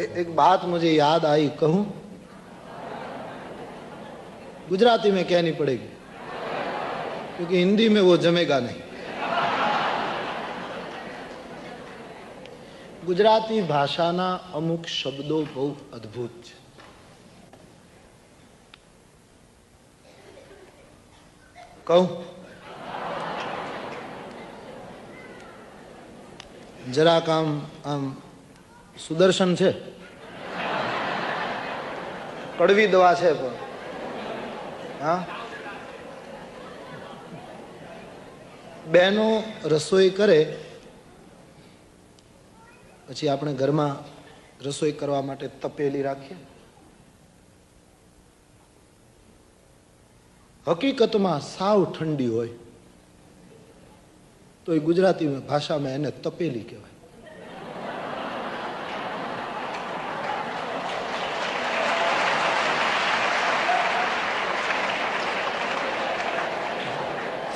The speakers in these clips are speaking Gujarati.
एक बात मुझे याद आई, कहूं? गुजराती में कहनी पड़ेगी क्योंकि हिंदी में वो जमेगा नहीं। गुजराती भाषाना अमुक शब्दों बहुत अद्भुत है। कहूं? જરાક આમ સુદર્શન છે, કડવી દવા છે, પણ હા, બહેનો રસોઈ કરે પછી આપણે ઘરમાં રસોઈ કરવા માટે તપેલી રાખીએ. હકીકતમાં સાવ ઠંડી હોય તો એ ગુજરાતી ભાષામાં એને તપેલી કહેવાય.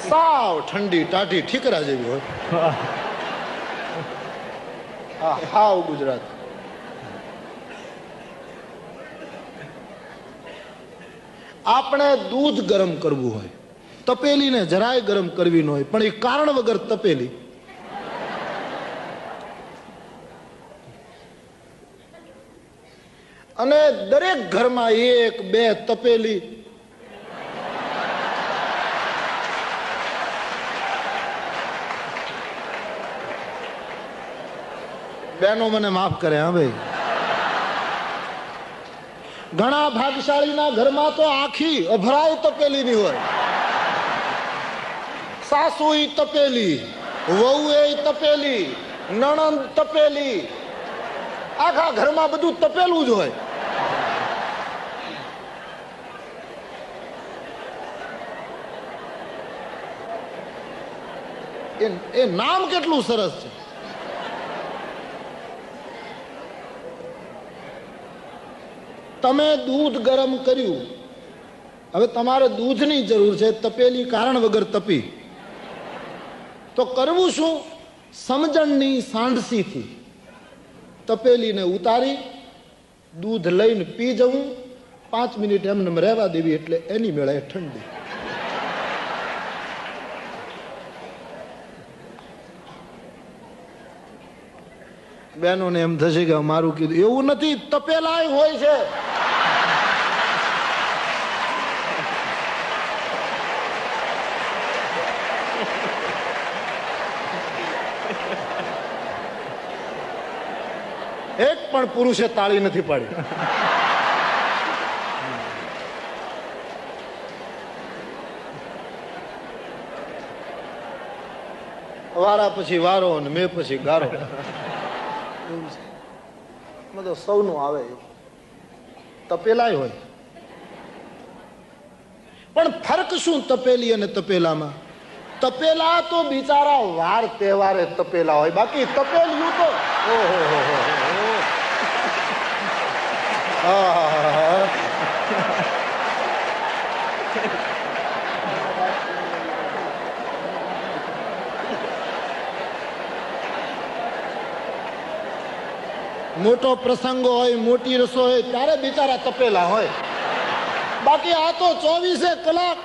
સાવ ઠંડી ટાઢી ઠીકરા જેવી હોય. હા, હાવ ગુજરાતી. આપણે દૂધ ગરમ કરવું હોય, તપેલીને જરાય ગરમ કરવી ન હોય, પણ એ કારણ વગર તપેલી. અને દરેક ઘરમાં એક બે તપેલી. બહેનો મને માફ કરે હા ભાઈ. ઘણા ભાગશાળીના ઘરમાં તો આખી અભરાય તપેલી ની હોય. સાસુ તપેલી, વહુ તપેલી, નણંદ તપેલી, આખા ઘરમાં બધું તપેલું જ હોય. એ નામ કેટલું સરસ છે. તમે દૂધ ગરમ કર્યું, હવે તમારે દૂધની જરૂર છે, તપેલી કારણ વગર તપી, તો કરવું શું? સમજણની સાંડસીથી તપેલીને ઉતારી દૂધ લઈને પી જવું, 5 મિનિટ એમને રહેવા દેવી, એટલે એની મેળે ઠંડી. બહેનોને એમ થશે કે મારું કીધું એવું નથી, તપેલા હોય છે. એક પણ પુરુષે તાળી નથી પાડી. વારા પછી વારો અને મેં પછી ગારો. બધો સૌનું આવે, તપેલાય હોય. પણ ફરક શું તપેલી અને તપેલામાં? તપેલા તો બિચારા વાર તહેવારે તપેલા હોય, બાકી તપેલિયું તો મોટો પ્રસંગ હોય, મોટી રસોઈ હોય ત્યારે બિચારા તપેલા હોય. બાકી આ તો 24 કલાક